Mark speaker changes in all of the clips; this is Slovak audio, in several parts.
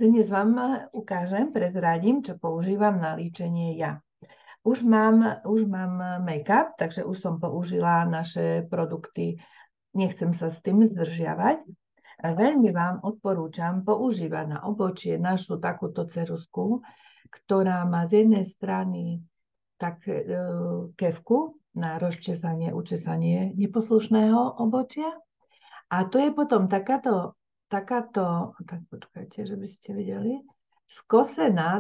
Speaker 1: Dnes vám ukážem, prezradím, čo používam na líčenie ja. Už mám make-up, takže už som použila naše produkty. Nechcem sa s tým zdržiavať. Veľmi vám odporúčam používať na obočie našu takúto ceruzku, ktorá má z jednej strany tak kevku na rozčesanie, učesanie neposlušného obočia. A to je potom takáto, tak počkajte, že by ste videli,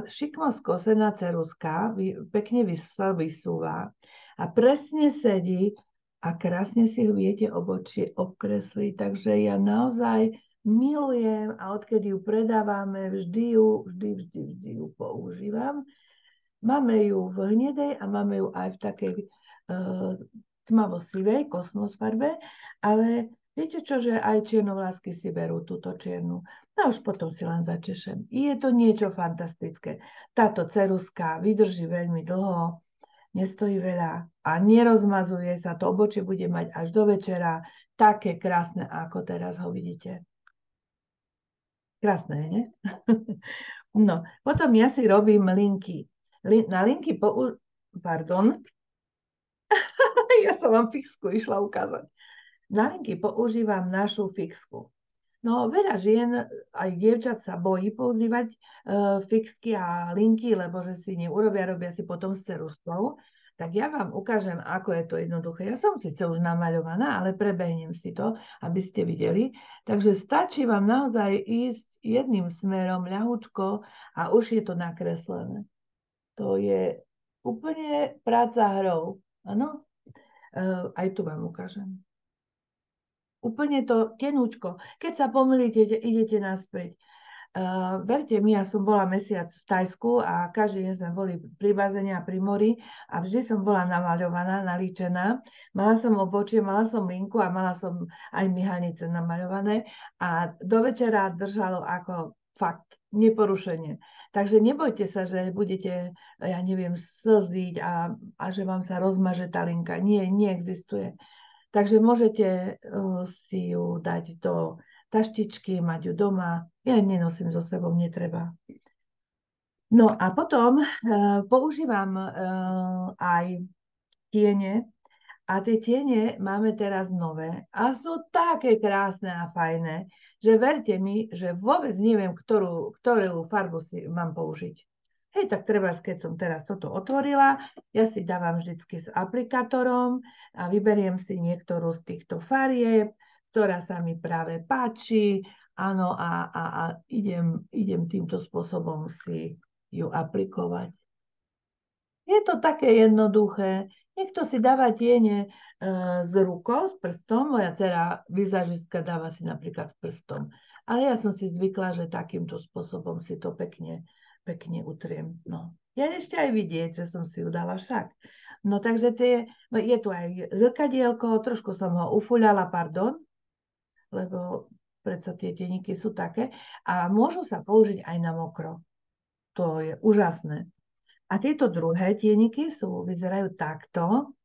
Speaker 1: šikmo skosená ceruzka, pekne sa vysúva a presne sedí a krásne si viete obočie obkresliť. Takže ja naozaj milujem a odkedy ju predávame, vždy ju používam. Máme ju v hnedej a máme ju aj v takej tmavo-sivej, kosmos farbe, ale viete čo, že aj čiernovlásky si berú túto čiernu. No už potom si len začešem. Je to niečo fantastické. Táto ceruzka vydrží veľmi dlho, nestojí veľa a nerozmazuje sa. To obočie bude mať až do večera také krásne, ako teraz ho vidíte. Krásne, nie? No, potom ja si robím linky. Na linky Pardon. Ja som vám fixku išla ukázať. Na linky používam našu fixku. No, veľa žien, aj dievčat sa bojí používať fixky a linky, lebo že si robia si potom s ceruzkou. Tak ja vám ukážem, ako je to jednoduché. Ja som síce už namaľovaná, ale prebehnem si to, aby ste videli. Takže stačí vám naozaj ísť jedným smerom ľahučko a už je to nakreslené. To je úplne práca hrou. Áno? Aj tu vám ukážem. Úplne to tenúčko. Keď sa pomýlite, idete naspäť. Verte mi, ja som bola mesiac v Tajsku a každý deň sme boli pri bazene a pri mori a vždy som bola namaľovaná, nalíčená. Mala som obočie, mala som linku a mala som aj myhanice namaľované a do večera držalo ako fakt neporušenie. Takže nebojte sa, že budete, ja neviem, slziť a že vám sa rozmaže tá linka. Nie, neexistuje. Takže môžete si ju dať do taštičky, mať ju doma. Ja nenosím so sebou, netreba. No a potom používam aj tiene. A tie tiene máme teraz nové a sú také krásne a fajné, že verte mi, že vôbec neviem, ktorú farbu si mám použiť. Hej, tak treba, keď som teraz toto otvorila, ja si dávam vždycky s aplikátorom a vyberiem si niektorú z týchto farieb, ktorá sa mi práve páči, áno, a idem týmto spôsobom si ju aplikovať. Je to také jednoduché. Niekto si dáva tiene s rukou, s prstom. Moja dcera, vizažistka, dáva si napríklad s prstom. Ale ja som si zvykla, že takýmto spôsobom si to pekne utriem. No. Ja ešte aj vidieť, že som si ju dala však. No takže je tu aj zrkadielko, trošku som ho ufuľala, pardon, lebo predsa tie tieniky sú také. A môžu sa použiť aj na mokro. To je úžasné. A tieto druhé tieniky vyzerajú takto.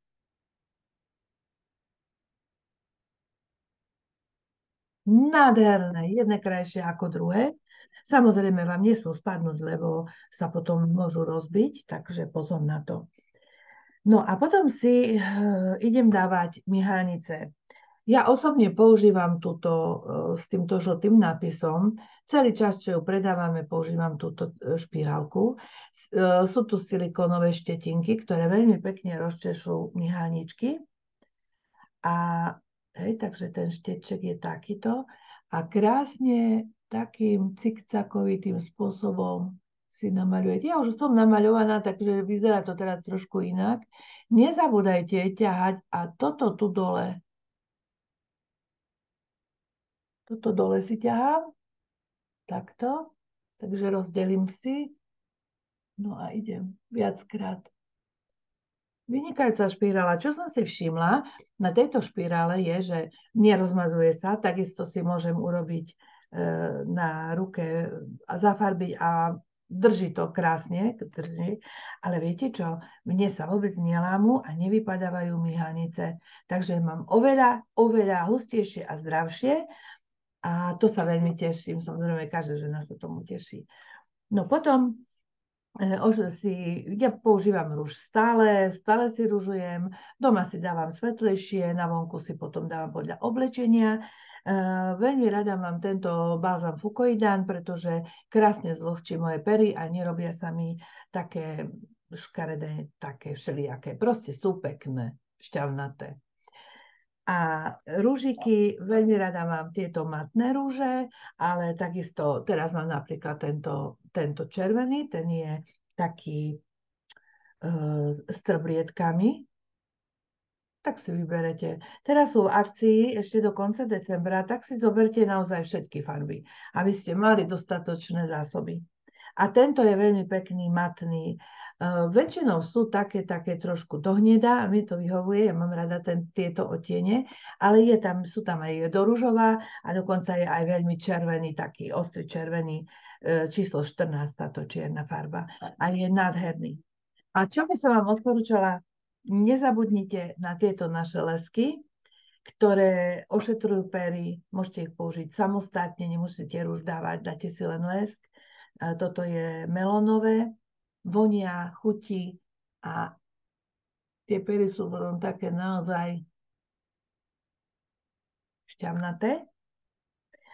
Speaker 1: Nádherné, jedné krajšie ako druhé. Samozrejme vám nesmú spadnúť, lebo sa potom môžu rozbiť, takže pozor na to. No a potom si idem dávať myhalnice. Ja osobne používam s týmto žltým nápisom. Celý čas, čo ju predávame, používam túto špirálku. Sú tu silikónové štetinky, ktoré veľmi pekne rozčešú myhalničky. A hej, takže ten šteček je takýto. A krásne takým cikcakovitým spôsobom si namaľujete. Ja už som namaľovaná, takže vyzerá to teraz trošku inak. Nezabúdajte ťahať a toto tu dole. Toto dole si ťahám. Takto. Takže rozdelím si. No a idem viackrát. Vynikajúca špirála. Čo som si všimla na tejto špirále je, že nerozmazuje sa. Takisto si môžem urobiť na ruke a zafarbiť a drží to krásne. Ale viete čo? Mne sa vôbec nelámu a nevypadávajú myhalnice. Takže mám oveľa hustejšie a zdravšie. A to sa veľmi teším, samozrejme každá žena sa tomu teší. No potom ja používam rúž stále si ružujem, doma si dávam svetlejšie, na vonku si potom dávam podľa oblečenia. Veľmi rada mám tento balzam Fucoidan, pretože krásne zľahčí moje pery a nerobia sa mi také škaredé, také všelijaké. Proste sú pekné, šťavnaté. A rúžiky, veľmi rada mám tieto matné rúže, ale takisto teraz mám napríklad tento červený, ten je taký s trblietkami, tak si vyberete. Teraz sú v akcii ešte do konca decembra, tak si zoberte naozaj všetky farby, aby ste mali dostatočné zásoby. A tento je veľmi pekný, matný. Väčšinou sú také trošku do hneda, a mi to vyhovuje, ja mám rada tieto odtiene, ale sú tam aj do ružová a dokonca je aj veľmi červený, taký ostrý červený, číslo 14, táto čierna farba. A je nádherný. A čo by som vám odporúčala, nezabudnite na tieto naše lesky, ktoré ošetrujú pery, môžete ich použiť samostatne, nemusíte rúž dávať, dáte si len lesk. Toto je melónové, vonia, chutí a tie pery sú potom také naozaj šťavnaté.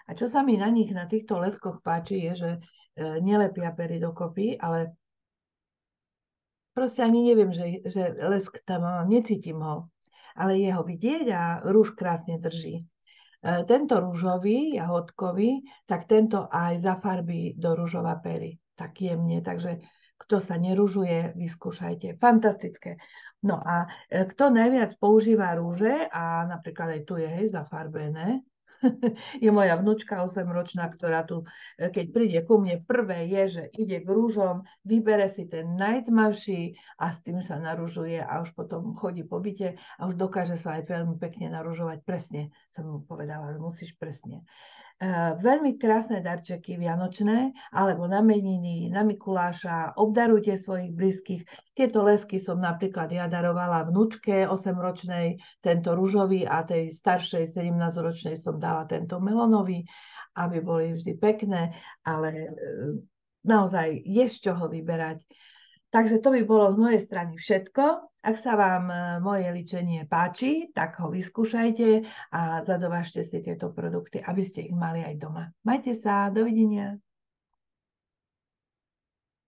Speaker 1: A čo sa mi na týchto leskoch páči, je, že nelepia pery dokopy, ale proste ani neviem, že lesk tam mám, necítim ho, ale jeho vidieť a rúž krásne drží. Tento rúžový, jahodkový, tak tento aj zafarbí do rúžova pery, tak jemne, takže kto sa nerúžuje, vyskúšajte. Fantastické. No a kto najviac používa rúže, a napríklad aj tu je, hej, zafarbené, je moja vnúčka 8-ročná, ktorá tu, keď príde ku mne, prvé je, že ide k rúžom, vybere si ten najtmavší a s tým sa narúžuje a už potom chodí po byte a už dokáže sa aj veľmi pekne narúžovať. Presne som mu povedala, že musíš presne. Veľmi krásne darčeky vianočné, alebo na meniny, na Mikuláša, obdarujte svojich blízkych. Tieto lesky som napríklad ja darovala vnúčke 8-ročnej, tento ružový, a tej staršej 17-ročnej som dala tento melónový, aby boli vždy pekné, ale naozaj je z čoho vyberať. Takže to by bolo z mojej strany všetko. Ak sa vám moje ličenie páči, tak ho vyskúšajte a zadovážte si tieto produkty, aby ste ich mali aj doma. Majte sa, dovidenia.